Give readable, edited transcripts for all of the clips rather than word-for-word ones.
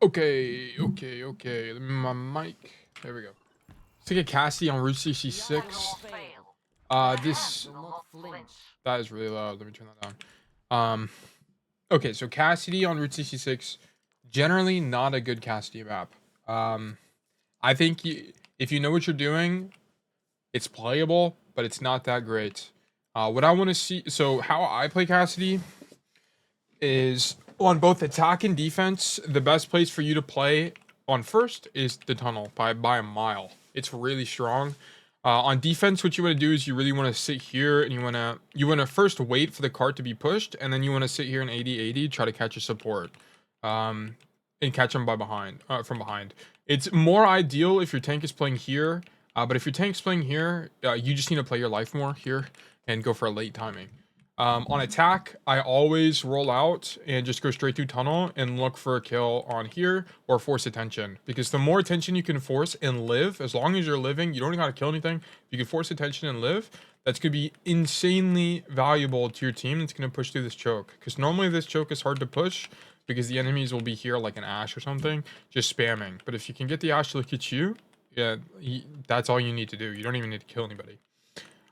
Okay. Let me my mic. There we go. Let's take a Cassidy on Route 66. This that is really loud. Let me turn that down. Um, okay, so Cassidy on Route 66, generally not a good Cassidy map. I think if you know what you're doing, it's playable, but it's not that great. What I want to see, so how I play Cassidy is on both attack and defense. The best place for you to play on first is the tunnel by a mile. It's really strong. On defense, what you want to do is you really want to sit here and you want to first wait for the cart to be pushed, and then you want to sit here in 80-80, try to catch a support, um, and catch them from behind. It's more ideal if your tank is playing here, but if your tank's playing here, you just need to play your life more here and go for a late timing. On attack, I always roll out and just go straight through tunnel and look for a kill on here or force attention. Because the more attention you can force and live, as long as you're living, you don't even gotta kill anything. You can force attention and live. That's gonna be insanely valuable to your team. That's gonna push through this choke. Because normally this choke is hard to push because the enemies will be here like an Ash or something, just spamming. But if you can get the Ash to look at you, yeah, that's all you need to do. You don't even need to kill anybody.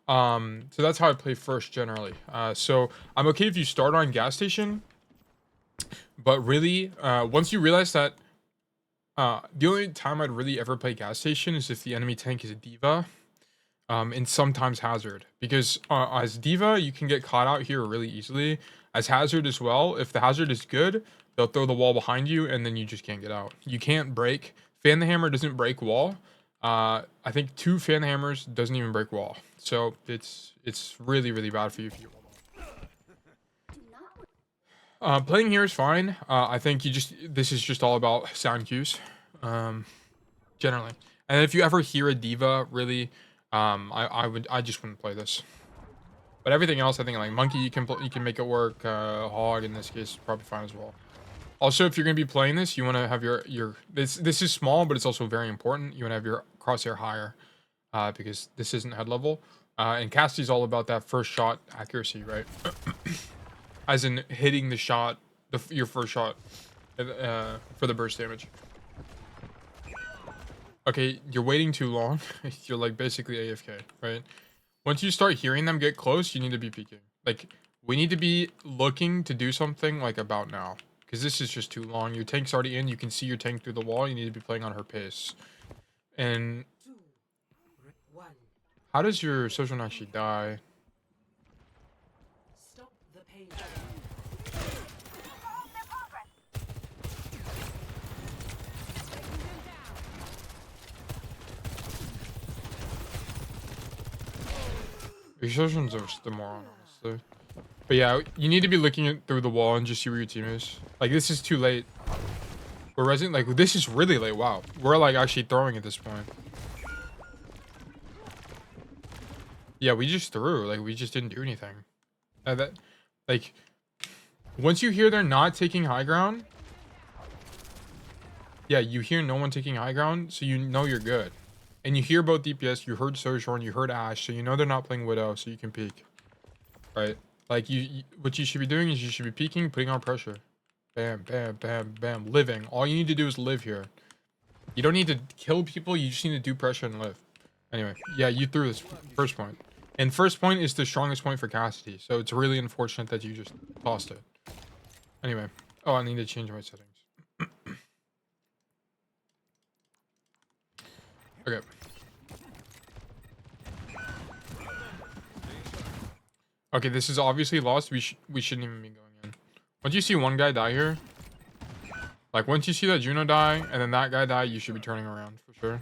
So that's how I play first generally. So I'm okay if you start on gas station, but really, once you realize that, the only time I'd really ever play gas station is if the enemy tank is a diva, and sometimes hazard, because as diva you can get caught out here really easily. As hazard as well, if the hazard is good, they'll throw the wall behind you and then you just can't get out. You can't break. Fan the hammer doesn't break wall. I think 2 fan hammers doesn't even break wall. So it's really bad for you if you get wall. Playing here is fine. I think this is just all about sound cues, generally. And if you ever hear a diva, really, I just wouldn't play this. But everything else, I think like monkey, you can make it work. Hog in this case is probably fine as well. Also, if you're gonna be playing this, you want to have your this is small, but it's also very important. You want to have your crosshair higher, because this isn't head level. And Cassidy's all about that first shot accuracy, right? As in hitting the shot, your first shot, for the burst damage. Okay, you're waiting too long. You're like basically AFK, right? Once you start hearing them get close, you need to be peeking. Like, we need to be looking to do something like about now. Because this is just too long. Your tank's already in. You can see your tank through the wall. You need to be playing on her pace. And how does your social actually die? Stop the pain. Your socials are the moron, honestly. But yeah, you need to be looking through the wall and just see where your team is. Like, this is too late. We're resident. Like, this is really late. Wow. We're like actually throwing at this point. Yeah, we just threw. Like, we just didn't do anything. Like, once you hear they're not taking high ground, yeah, you hear no one taking high ground, so you know you're good. And you hear both DPS, you heard Sojourn, you heard Ash, so you know they're not playing Widow, so you can peek. Right? Like, what you should be doing is you should be peeking, putting on pressure. Bam. Living. All you need to do is live here. You don't need to kill people, you just need to do pressure and live. Anyway, yeah, you threw this first point. And first point is the strongest point for Cassidy, so it's really unfortunate that you just lost it. Anyway. Oh, I need to change my settings. Okay. Okay, this is obviously lost. We shouldn't even be going in. Once you see one guy die here, like once you see that Juno die and then that guy die, you should be turning around for sure.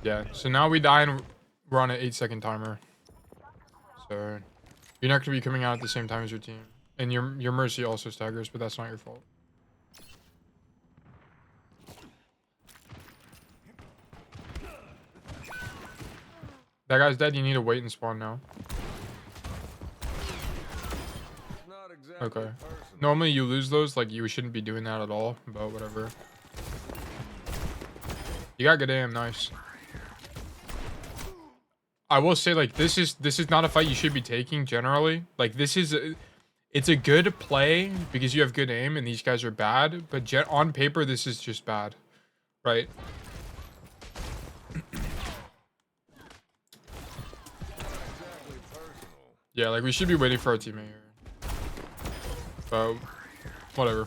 Yeah, so now we die and we're on an 8-second timer. So you're not gonna be coming out at the same time as your team. And your mercy also staggers, but that's not your fault. That guy's dead, you need to wait and spawn now. Okay. Normally you lose those, like you shouldn't be doing that at all, but whatever. You got good aim, nice. I will say, like, this is not a fight you should be taking generally. Like, it's a good play because you have good aim and these guys are bad, but on paper this is just bad, right? Yeah, like we should be waiting for our teammate here, but whatever.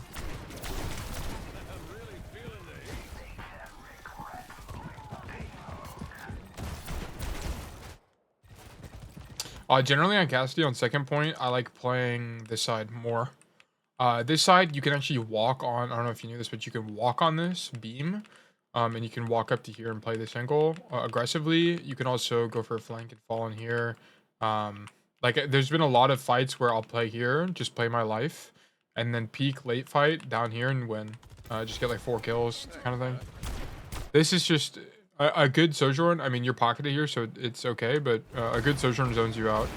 Generally on Cassidy on second point, I like playing this side more. This side you can actually walk on. I don't know if you knew this, but you can walk on this beam, and you can walk up to here and play this angle aggressively. You can also go for a flank and fall in here. Like there's been a lot of fights where I'll play here, just play my life, and then peak late fight down here and win. Just get like 4 kills kind of thing. This is just a good Sojourn. I mean, you're pocketed here, so it's okay, but a good Sojourn zones you out.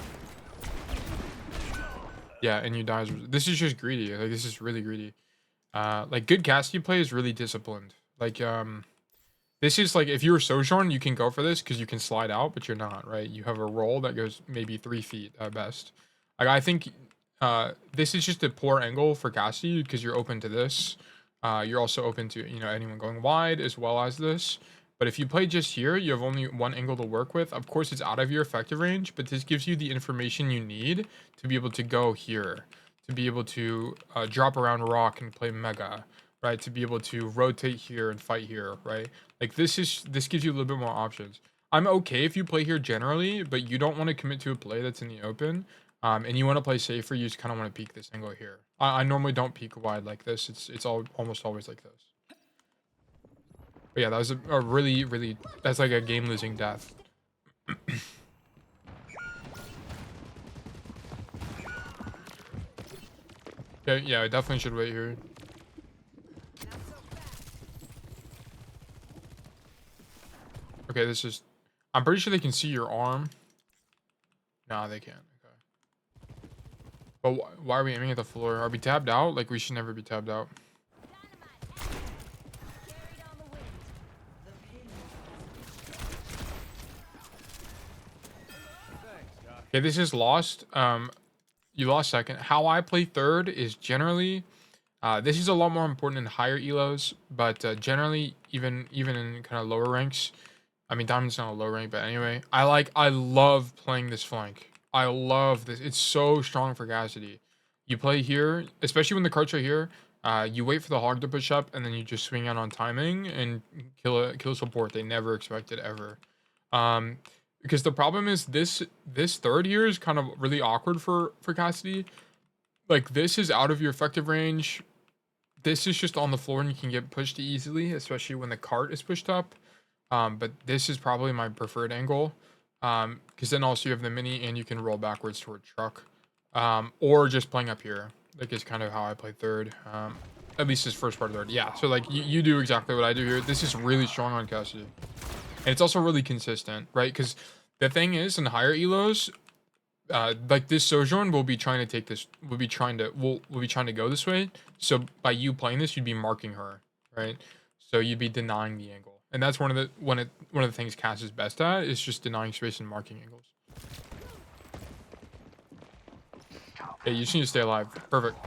Yeah, and you die. This is just greedy. Like, this is really greedy. Like, good Cassidy play is really disciplined. Like, this is like, if you were Sojourn, you can go for this because you can slide out, but you're not, right? You have a roll that goes maybe 3 feet at best. Like, I think this is just a poor angle for Cassidy because you're open to this. You're also open to, you know, anyone going wide as well as this. But if you play just here, you have only one angle to work with. Of course, it's out of your effective range, but this gives you the information you need to be able to go here, to be able to drop around rock and play mega, right? To be able to rotate here and fight here, right? Like this gives you a little bit more options. I'm okay if you play here generally, but you don't want to commit to a play that's in the open. And you want to play safer, you just kind of want to peek this angle here. I normally don't peek wide like this. It's almost always like this. But yeah, that was a really, that's like a game-losing death. Okay, yeah, I definitely should wait here. Okay, this is... I'm pretty sure they can see your arm. Nah, they can't. Okay. But why are we aiming at the floor? Are we tabbed out? Like, we should never be tabbed out. Okay, this is lost. You lost second. How I play third is generally... this is a lot more important in higher elos, but generally, even in kind of lower ranks... I mean, Diamond's not a low rank, but anyway. I love playing this flank. I love this. It's so strong for Cassidy. You play here, especially when the cart's right here. You wait for the hog to push up, and then you just swing out on timing and kill support. They never expect it ever. Because the problem is this third here is kind of really awkward for Cassidy. Like, this is out of your effective range. This is just on the floor, and you can get pushed easily, especially when the cart is pushed up. But this is probably my preferred angle. Because then also you have the mini and you can roll backwards toward truck. Or just playing up here. Like, is kind of how I play third. At least his first part of third. Yeah, so like you do exactly what I do here. This is really strong on Cassidy. And it's also really consistent, right? Because the thing is, in higher elos, like this Sojourn will be trying to take this, will be trying to go this way. So by you playing this, you'd be marking her, right? So you'd be denying the angle. And that's one of the things Cass is best at, is just denying space and marking angles. Okay, you just need to stay alive. Perfect.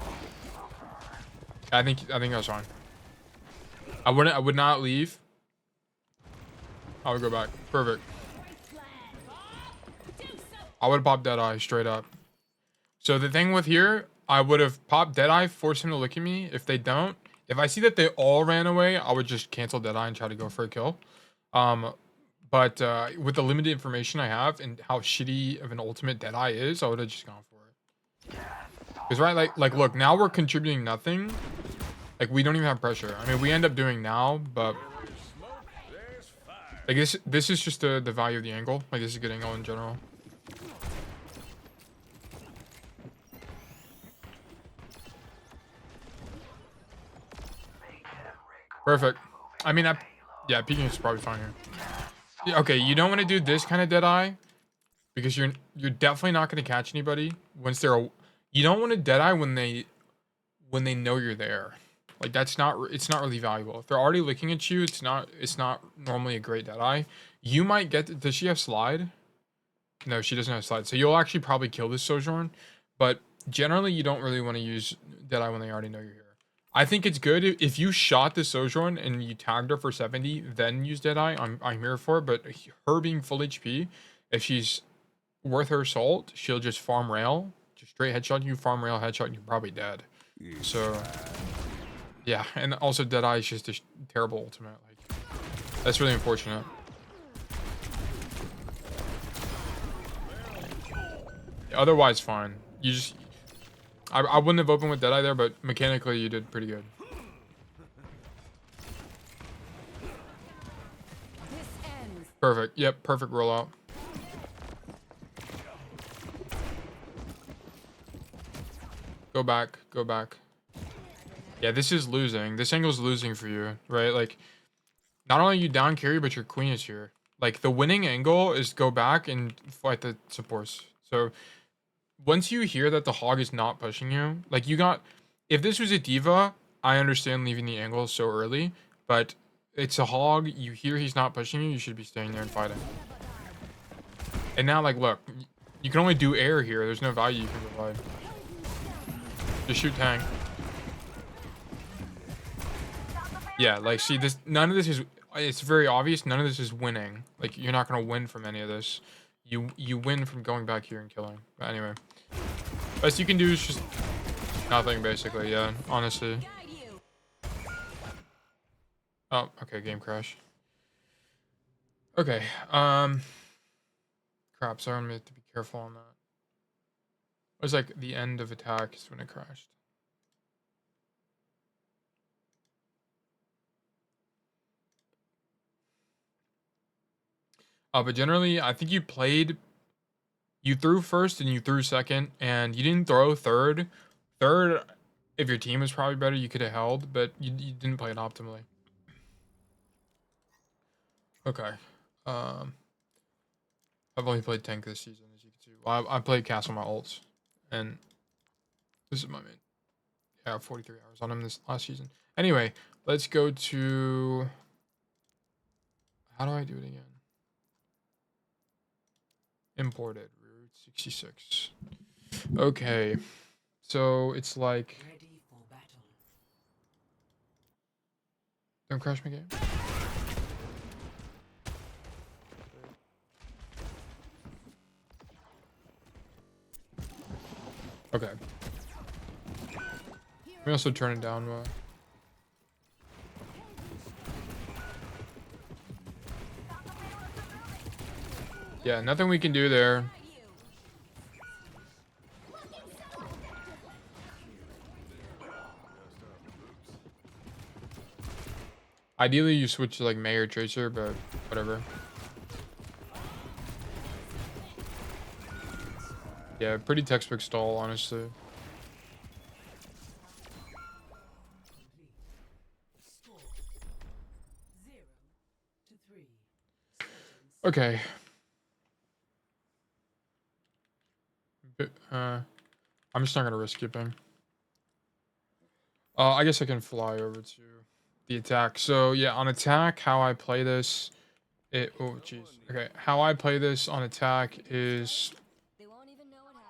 I think I was fine. I would not leave. I would go back. Perfect. I would pop Deadeye straight up. So the thing with here, I would have popped Deadeye, forced him to look at me. If they don't, if I see that they all ran away, I would just cancel Deadeye and try to go for a kill. But with the limited information I have and how shitty of an ultimate Deadeye is, I would have just gone for it. Because right, like look, now we're contributing nothing. Like, we don't even have pressure. I mean, we end up doing now, but like this is just the value of the angle. Like, this is a good angle in general. Perfect. I mean, yeah, peeking is probably fine here. Yeah, okay, you don't want to do this kind of Deadeye because you're definitely not going to catch anybody once they're. You don't want to Deadeye when they know you're there. Like, it's not really valuable. If they're already looking at you, it's not normally a great Deadeye. You might get. Does she have slide? No, she doesn't have slide. So you'll actually probably kill this Sojourn, but generally you don't really want to use Deadeye when they already know you're here. I think it's good if you shot the Sojourn and you tagged her for 70, then use Deadeye. I'm here for it, but her being full HP, if she's worth her salt, she'll just farm rail, just straight headshot you, farm rail, headshot, and you're probably dead. So yeah, and also Deadeye is just a terrible ultimate. Like that's really unfortunate. Otherwise, fine. You just, I wouldn't have opened with Deadeye there, but mechanically you did pretty good. Perfect. Yep, perfect rollout. Go back, go back. Yeah, this is losing. This angle's losing for you, right? Like, not only you down carry, but your queen is here. Like, the winning angle is go back and fight the supports. So, once you hear that the hog is not pushing you, like you got, if this was a diva, I understand leaving the angle so early, but it's a hog, you hear he's not pushing you, you should be staying there and fighting. And now, like, look, you can only do air here, there's no value you can provide. Just shoot tank. Yeah, like, see, this, none of this is, it's very obvious, none of this is winning. Like, you're not going to win from any of this. You win from going back here and killing. But anyway. Best you can do is just nothing, basically, yeah, honestly. Oh, okay, game crash. Okay, crap, sorry, I'm gonna have to be careful on that. It was like the end of attack is when it crashed. But generally, I think you threw first and you threw second, and you didn't throw third. Third, if your team was probably better, you could have held, but you didn't play it optimally. Okay. I've only played tank this season, as you can see. Well, I played castle my ults, and this is my main. Yeah, 43 hours on him this last season. Anyway, let's go to. How do I do it again? Imported route 66. Okay, so it's like. Don't crash my game. Okay. Let me also turn it down. Yeah, nothing we can do there. Ideally, you switch to like May or Tracer, but whatever. Yeah, pretty textbook stall, honestly. Okay. I'm just not gonna risk skipping. I guess I can fly over to the attack. So yeah, on attack, how I play this, oh jeez. Okay, how I play this on attack is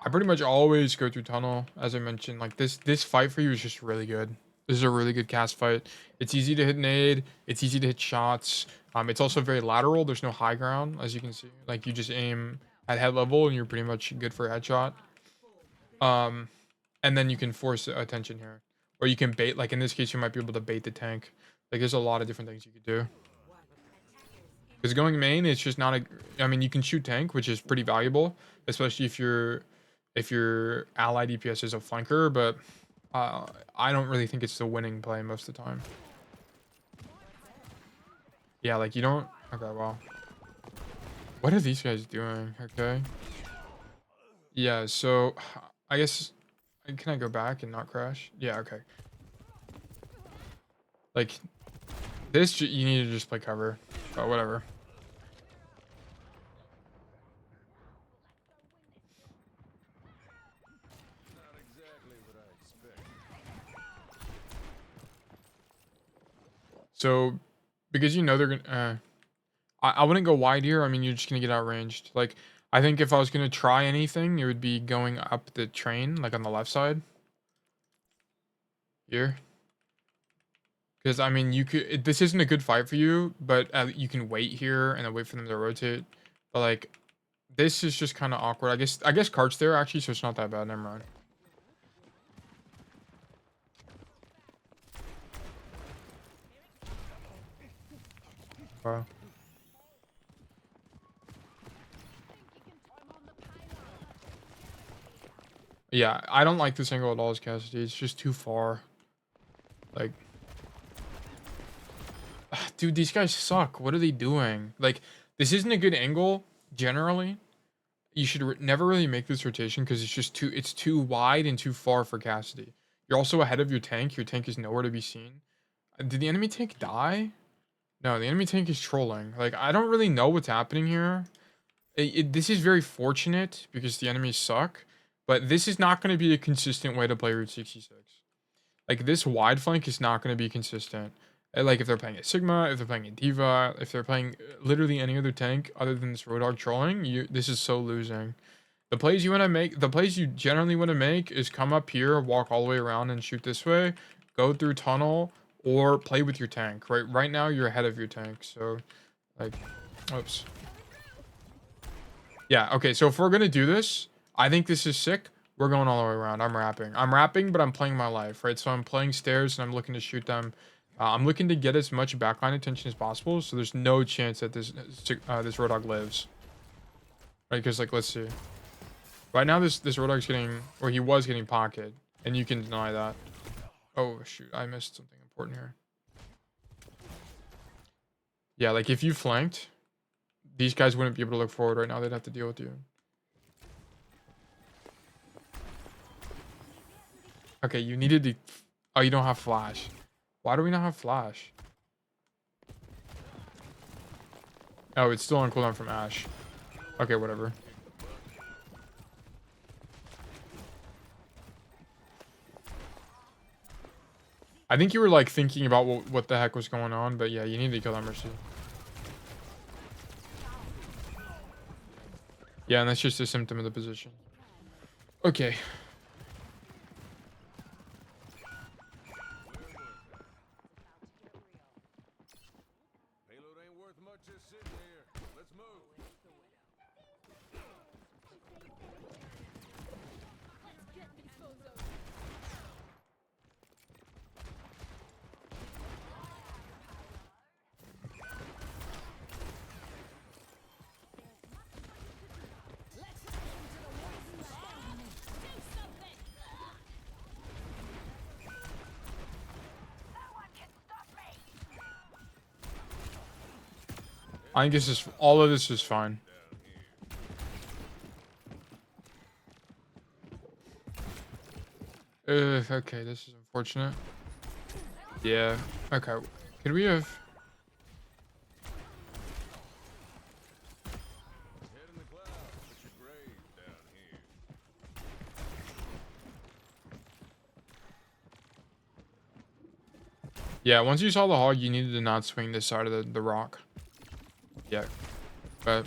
I pretty much always go through tunnel, as I mentioned. Like this fight for you is just really good. This is a really good cast fight. It's easy to hit nade. It's easy to hit shots. It's also very lateral. There's no high ground, as you can see. Like you just aim at head level and you're pretty much good for a headshot. And then you can force attention here, or you can bait. Like in this case, you might be able to bait the tank. Like there's a lot of different things you could do. Because going main, it's just not a. I mean, you can shoot tank, which is pretty valuable, especially if your ally DPS is a flanker. But I don't really think it's the winning play most of the time. Yeah, like you don't. Okay, well, what are these guys doing? Okay. Yeah, so I guess can I go back and not crash? Yeah, okay. Like this, you need to just play cover, but whatever. So, because you know they're gonna, I wouldn't go wide here. I mean, you're just gonna get outranged. Like, I think if I was gonna try anything, it would be going up the train, like on the left side. Here. Because, I mean, you could... this isn't a good fight for you, but you can wait here and then wait for them to rotate. But, like, this is just kind of awkward. I guess cart's there, actually, so it's not that bad. Never mind. Wow. Yeah, I don't like this angle at all as Cassidy. It's just too far. Like... dude, these guys suck. What are they doing? Like, this isn't a good angle, generally. You should never really make this rotation because it's too wide and too far for Cassidy. You're also ahead of your tank. Your tank is nowhere to be seen. Did the enemy tank die? No, the enemy tank is trolling. Like, I don't really know what's happening here. This is very fortunate because the enemies suck, but this is not going to be a consistent way to play Route 66. Like, this wide flank is not going to be consistent. Like, if they're playing a Sigma, if they're playing a Diva, if they're playing literally any other tank other than this Roadhog trolling, this is so losing. The plays you want to make, the plays you generally want to make is come up here, walk all the way around and shoot this way, go through tunnel, or play with your tank. Right now, you're ahead of your tank, so, like, oops. Yeah, okay, so if we're going to do this, I think this is sick. We're going all the way around. I'm rapping, but I'm playing my life, right? So I'm playing stairs and I'm looking to shoot them. I'm looking to get as much backline attention as possible, so there's no chance that this Roadhog lives. Right, because, like, let's see. Right now, this Roadhog's getting, or he was getting pocket, and you can deny that. Oh, shoot, I missed something important here. Yeah, like, if you flanked, these guys wouldn't be able to look forward right now. They'd have to deal with you. Okay, you needed to... oh, you don't have flash. Why do we not have flash? Oh, it's still on cooldown from Ash. Okay, whatever. I think you were, like, thinking about what the heck was going on, but yeah, you need to kill that Mercy. Yeah, and that's just a symptom of the position. Okay. I think this is... all of this is fine. Okay, this is unfortunate. Yeah, okay. Could we have... yeah, once you saw the hog, you needed to not swing this side of the rock. Yeah, but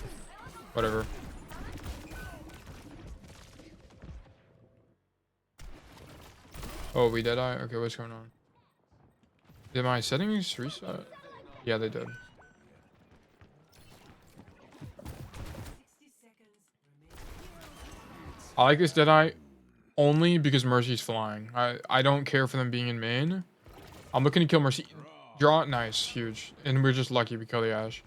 whatever. Oh, we did I? Okay, what's going on? Did my settings reset? Yeah, they did. I like this Deadeye only because Mercy's flying. I don't care for them being in main. I'm looking to kill Mercy. Draw, nice, huge. And we're just lucky we kill the Ash.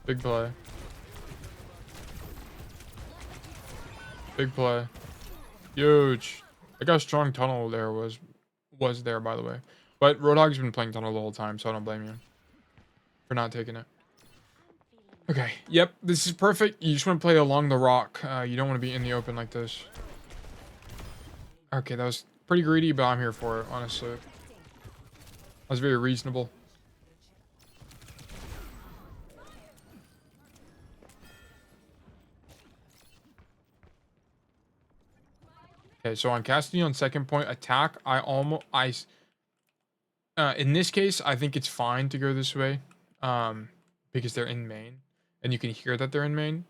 Big play. Big play. Huge. I got a strong tunnel there was there, by the way. But Roadhog's been playing tunnel the whole time, so I don't blame you for not taking it. Okay, yep, this is perfect. You just want to play along the rock. You don't want to be in the open like this. Okay, that was pretty greedy, but I'm here for it, honestly. That was very reasonable. Okay, so on Cassidy on second point attack, I In this case, I think it's fine to go this way, because they're in main, and you can hear that they're in main.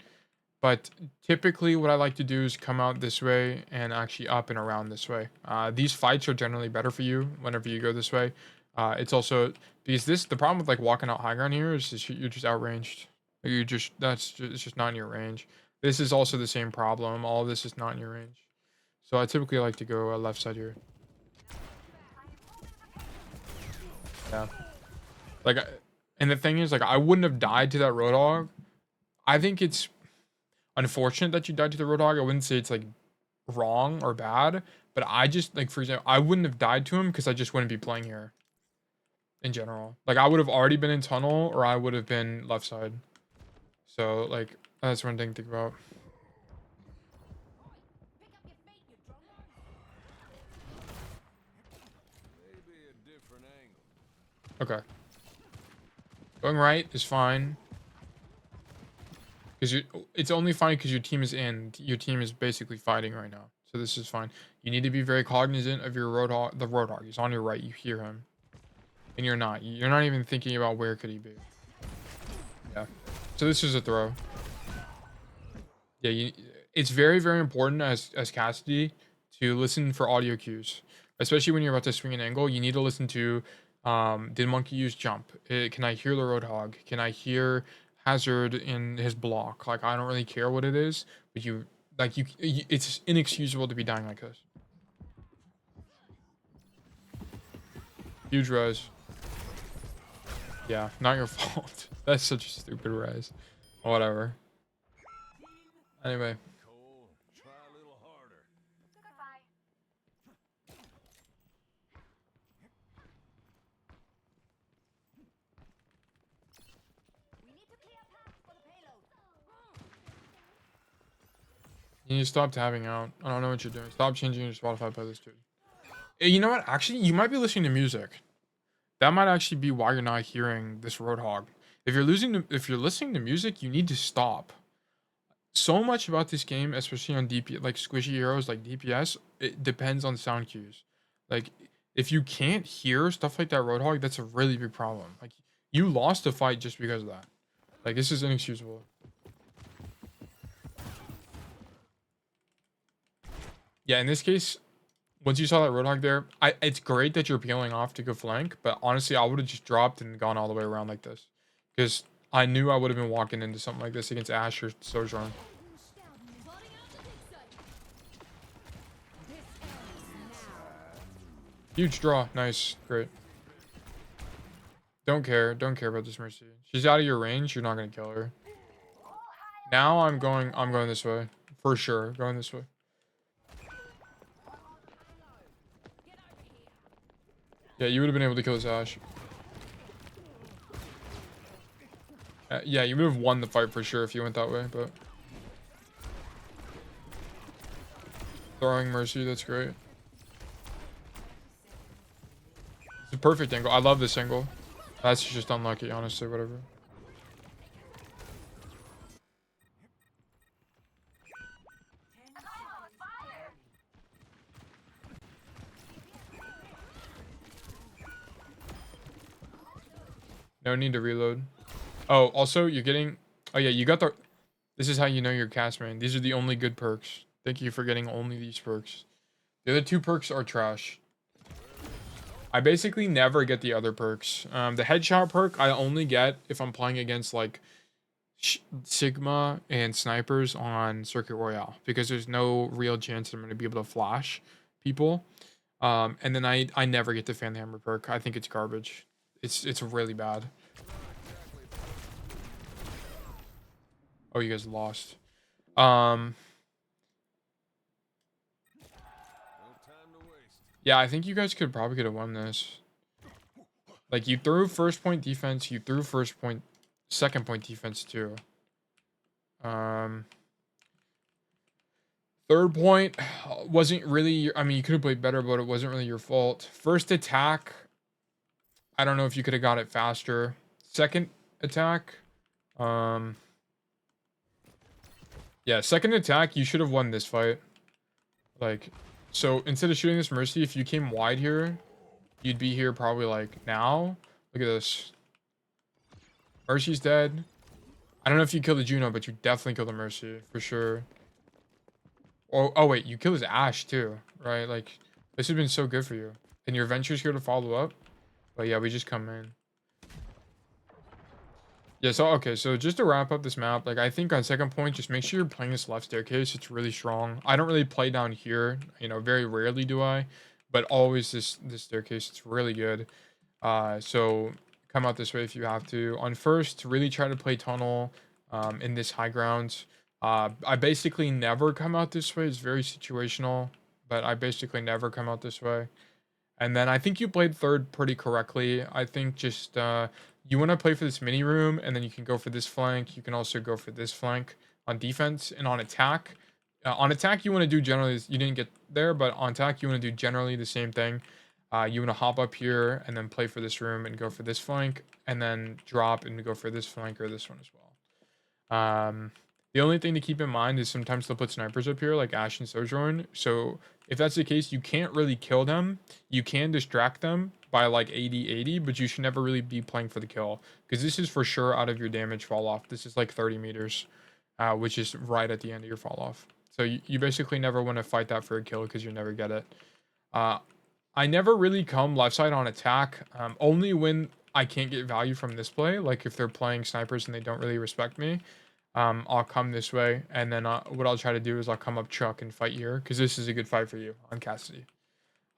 But typically, what I like to do is come out this way and actually up and around this way. These fights are generally better for you whenever you go this way. It's also because the problem with like walking out high ground here is just, you're just outranged. It's just not in your range. This is also the same problem. All of this is not in your range. So I typically like to go left side here. Yeah. Like, and the thing is, like, I wouldn't have died to that Roadhog. I think it's unfortunate that you died to the Roadhog. I wouldn't say it's like wrong or bad, but I just like, for example, I wouldn't have died to him because I just wouldn't be playing here in general. Like, I would have already been in tunnel or I would have been left side. So like, that's one thing to think about. Okay. Going right is fine. Because it's only fine because your team is in. Your team is basically fighting right now. So this is fine. You need to be very cognizant of your Roadhog. The Roadhog. He's on your right. You hear him. And you're not. You're not even thinking about where could he be. Yeah. So this is a throw. Yeah, it's very, very important as Cassidy to listen for audio cues. Especially when you're about to swing an angle. You need to listen to, did Monkey use jump? Can I hear the Roadhog? Can I hear Hazard in his block? Like, I don't really care what it is, but it's inexcusable to be dying like this. Huge res. Yeah, not your fault. That's such a stupid res. Whatever. Anyway. You need to stop tabbing out. I don't know what you're doing. Stop changing your Spotify playlist, dude. Hey, you know what? Actually, you might be listening to music. That might actually be why you're not hearing this Roadhog. If you're listening to music, you need to stop. So much about this game, especially on DP, like squishy heroes like DPS, it depends on sound cues. Like, if you can't hear stuff like that Roadhog, that's a really big problem. Like, you lost a fight just because of that. Like, this is inexcusable. Yeah, in this case, once you saw that Roadhog there, it's great that you're peeling off to go flank, but honestly, I would have just dropped and gone all the way around like this. Because I knew I would have been walking into something like this against Ash or Sojourn. Huge draw. Nice. Great. Don't care. Don't care about this Mercy. She's out of your range. You're not going to kill her. Now I'm going this way. For sure. Going this way. Yeah, you would have been able to kill this Ash. Yeah, you would have won the fight for sure if you went that way, but... Throwing Mercy, that's great. It's a perfect angle. I love this angle. That's just unlucky, honestly, whatever. No need to reload. Oh, also, you're getting... Oh, yeah, you got the... This is how you know you're cast main. These are the only good perks. Thank you for getting only these perks. The other two perks are trash. I basically never get the other perks. The headshot perk, I only get if I'm playing against, like, Sigma and snipers on Circuit Royale. Because there's no real chance I'm going to be able to flash people. And then I never get the Fan Hammer perk. I think it's garbage. It's really bad. Oh, you guys lost. Yeah, I think you guys probably could have won this. Like, you threw first point defense, you threw second point defense too. Third point wasn't really I mean, you could have played better, but it wasn't really your fault. First attack, I don't know if you could have got it faster. Second attack, yeah, second attack, you should have won this fight. Like, so instead of shooting this Mercy, if you came wide here, you'd be here probably like now. Look at this. Mercy's dead. I don't know if you killed the Juno, but you definitely killed the Mercy for sure. Oh wait, you killed his Ash too, right? Like this has been so good for you. And your Venture's here to follow up. But yeah, we just come in. Yeah, so okay, so just to wrap up this map, like I think on second point, just make sure you're playing this left staircase. It's really strong. I don't really play down here, you know, very rarely do I, but always this staircase, it's really good. So come out this way if you have to. On first, really try to play tunnel in this high ground. I basically never come out this way. It's very situational, but I basically never come out this way. And then I think you played third pretty correctly. I think just you want to play for this mini room, and then you can go for this flank. You can also go for this flank on defense and on attack. On attack, you want to do generally, you didn't get there, but on attack, you want to do generally the same thing. You want to hop up here and then play for this room and go for this flank, and then drop and go for this flank or this one as well. The only thing to keep in mind is sometimes they'll put snipers up here like Ash and Sojourn. So if that's the case, you can't really kill them. You can distract them by like 80-80, but you should never really be playing for the kill because this is for sure out of your damage fall off. This is like 30 meters, which is right at the end of your fall off. So you basically never want to fight that for a kill because you never get it. I never really come left side on attack, only when I can't get value from this play. Like if they're playing snipers and they don't really respect me, I'll come this way. And then what I'll try to do is I'll come up Chuck and fight here because this is a good fight for you on Cassidy.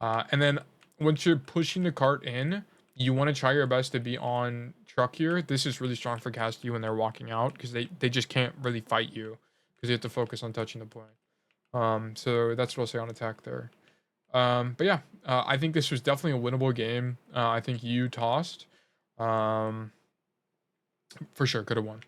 And then once you're pushing the cart in, you want to try your best to be on Truck here. This is really strong for Cassidy when they're walking out because they just can't really fight you because you have to focus on touching the point. So that's what I'll say on attack there. But yeah, I think this was definitely a winnable game. I think you tossed. For sure, could have won.